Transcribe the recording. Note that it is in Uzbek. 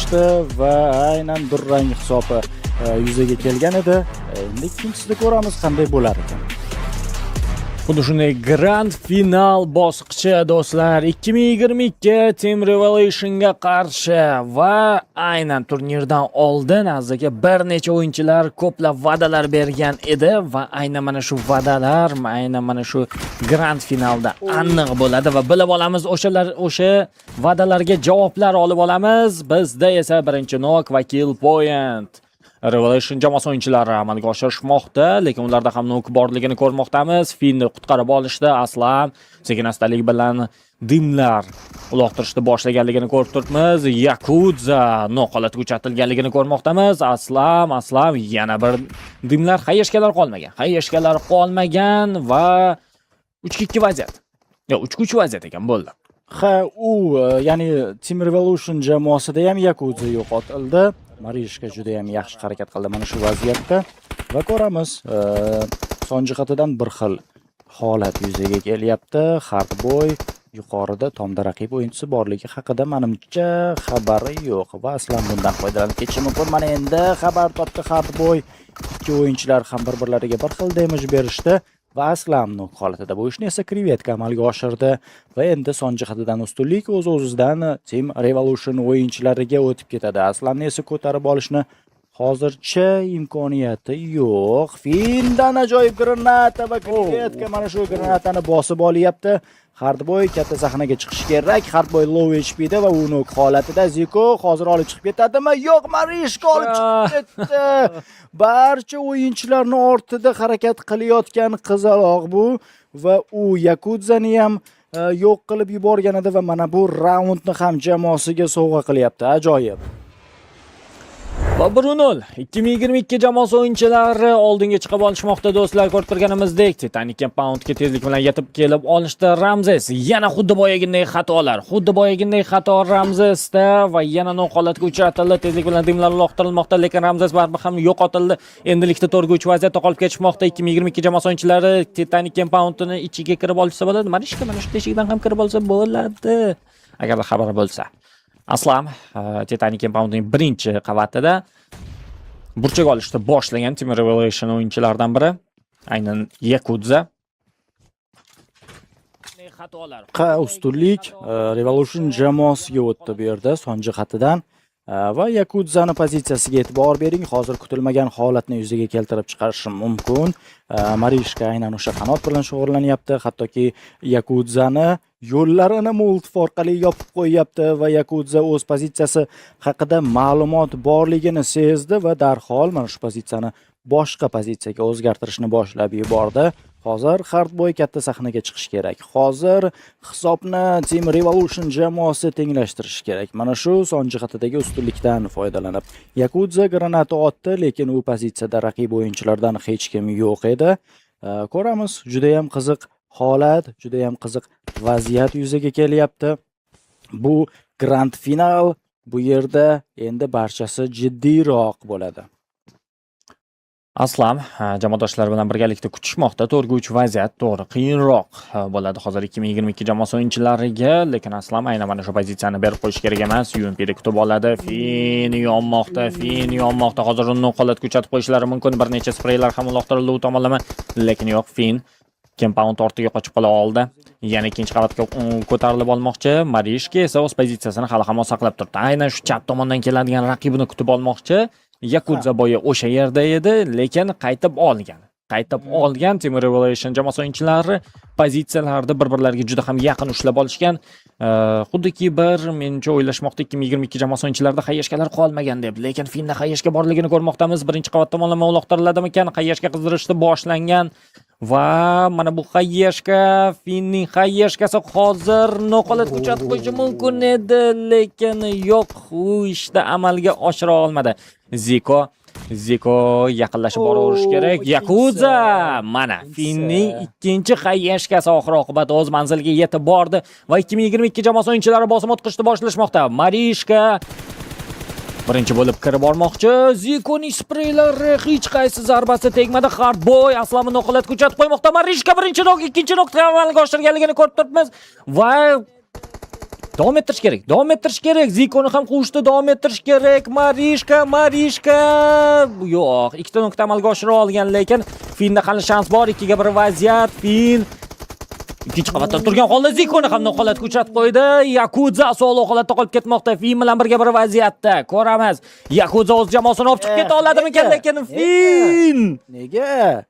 berishdi va aynan durang hisobi yuzaga kelgan edi. Endi ikkinchisida ko'ramiz qanday bo'lar ekan. Xuddi shunday grand final bosqichi do'stlar 2022 Team Revolution'ga qarshi va aynan turnirdan oldin azizga bir necha o'yinchilar ko'plab va'dalar bergan edi va aynan mana shu va'dalar aynan mana shu grand finalda aniq bo'ladi va bilib olamiz o'sha va'dalarga javoblar olib olamiz. Bizda esa birinchi nok va kill point Revolution jamoasi o'yinchilari amalga oshirishmoqda, lekin ularda ham nok borligini ko'rmoqdamiz. Finni qutqarib olishda Aslam sekin-astalik bilan dimlar uloqtirishni boshlaganligini ko'rib turibmiz. Yakuza nok holatga uchatilganligini ko'rmoqdamiz. Aslam yana bir dimlar xayashkalar qolmagan va 3-2 vaziyat. Yo, 3-3 vaziyat ekan bo'ldi. Ha, ya'ni Team Revolution jamoasida ham Yakuza yo'qotildi. Marishka juda ham yaxshi harakat qildi mana shu vaziyatda va ko'ramiz, son jihatidan bir xil holat yuzaga kelyapti. Hardboy yuqorida tomda raqib o'yinchisi borligi haqida menimcha xabari yo'q va aslan bundan foydalanib ketishi mumkin. Mana endi xabar topdi Hardboy. Ikki o'yinchilar ham bir-birlariga bir xil damage berishdi va aslan nok holatida bu ishni esa Krevetka amalga oshirdi va endi son jihatidan ustunlik o'z-o'zidan Team Revolution o'yinchilariga o'tib ketadi. Aslanni esa ko'tarib olishni hozircha imkoniyati yo'q. Findan ajoyib granata va Krevetka mana shu granatani bosib olyapti. Hardboy katta sahnaga chiqishi kerak. Hardboy low HP da va u nok holatida. Ziko hozir olib chiqib ketadimi? Yo'q, Marishka olib chiqib ketdi. Barcha o'yinchilarning ortida harakat qilayotgan qizaloq bu va u Yakuzani ham yo'q qilib yuborgan edi va mana bu raundni ham jamoasiga sovg'a qilyapti. Ajoyib. Va 1-0 2022 jamoasi o'yinchilari oldinga chiqib olishmoqda do'stlar. Ko'rib turganimizdek Titanic Compoundga tezlik bilan yetib kelib olishdi Ramzes. Yana xuddi boyagidek xato Ramzesda va yana nok holatga uchratildi. Tezlik bilan dimlar uloqtirilmoqda, lekin Ramzes baribir ham yo'qotildi. Endilikda 4-3 vaziyatda qolib ketishmoqda. 2022 jamoasi o'yinchilari Titanic Compoundni ichiga kirib olsa bo'ladi. Marishka mana shu teshikdan ham kirib olsa bo'ladi. Agarda xabar bo'lsa. Aslam Titanic Compoundning birinchi qavatida burchak olishni boshlagan Team Revolution o'yinchilaridan biri aynan Yakuza. Ustunlik Revolution jamoasiga o'tdi bu yerda son jihatidan va Yakuzani pozitsiyasiga e'tibor bering. Hozir kutilmagan holatni yuzaga keltirib chiqarishi mumkin. Marishka aynan o'sha qanot bilan shug'ullanyapti. Hattoki Yakuzani yo'llarini multif orqali yopib qo'yyapti va Yakuza o'z pozitsiyasi haqida ma'lumot borligini sezdi va darhol mana shu pozitsiyani boshqa pozitsiyaga o'zgartirishni boshlab yubordi. Hozir Hardboy katta sahnaga chiqish kerak. Hozir hisobni Team Revolution jamoasi tenglashtirishi kerak. Mana shu son jihatidagi ustunlikdan foydalanib Yakuza granata otdi, lekin u pozitsiyada raqib o'yinchilardan hech kim yo'q edi. Ko'ramiz, juda ham qiziq holat, juda ham qiziq vaziyat yuzaga kelyapti. Bu grand final, bu yerda endi barchasi jiddiyroq bo'ladi. Aslam jamoadoshlari bilan birgalikda kutishmoqda. 4-3 vaziyat to'g'ri qiyinroq bo'ladi hozir 2022 jamoasi o'yinchilariga, lekin Aslam aynan mana shu pozitsiyani berib qo'yish kerak emas. UMP'da kutib oladi. Fin yonmoqda. Hozir uni holatga uchatib qo'yishlari mumkin. Bir necha spreylar ham uloqtirildi u tomonlama, lekin yo'q. Fin Compound ortiga qochib qola oldi. Yana ikkinchi qavatga ko'tarilib olmoqchi. Marishka esa o'z pozitsiyasini hali ham saqlab turibdi. Aynan shu chap tomondan keladigan raqibini kutib olmoqchi. Yakuza boya o'sha yerda edi, lekin qaytib olgan Team Revolution jamoasi o'yinchilari pozitsiyalarda bir-birlariga juda ham yaqin ushlab olishgan. Xuddiki mencha o'ylashmoqda 2022 jamoasi o'yinchilarida xayashkalar qolmagan deb, lekin Finda xayashka borligini ko'rmoqdamiz. Birinchi qavat tomonlama uloqtiriladimikan? Xayashka qizdirishni boshlangan va mana bu xayashka, Finning xayashkasi hozir noqolatga uchatib qo'yishi mumkin edi, lekin yo'q, u ishda amalga oshira olmadi. Ziko yaqinlashib boraverish kerak. Yakuza mana Finning ikkinchi xayashkasi oxir oqibat o'z manziliga yetib bordi va 2022 jamoasi o'yinchilari bosim o'tkazishni boshlashmoqda. Marishka birinchi bo'lib kirib bormoqchi. Zikoning spreylari hech qaysi zarbasi tegmadi. Hardboy Aslamni noqolatga uchatib qo'ymoqda. Marishka birinchi nok, ikkinchi nokni amalga oshirganligini ko'rib turibmiz va Davom ettirish kerak. Davom ettirish kerak. Zikoni ham quvishda davom ettirish kerak. Marishka. Yo'q, ikkita nuqta amalga oshira olgan, lekin Finda hali shans bor. 2 ga 1 vaziyat. Fin ikkinchi qavatda turgan holda Zikoni ham noqolatga uchratib qo'ydi. Yakuza sog'lom holatda qolib ketmoqda. Fin bilan 1 ga 1 vaziyatda. Ko'ramiz. Yakuza o'z jamoasini olib chiqib keta oladimi ekan, lekin Fin Nega?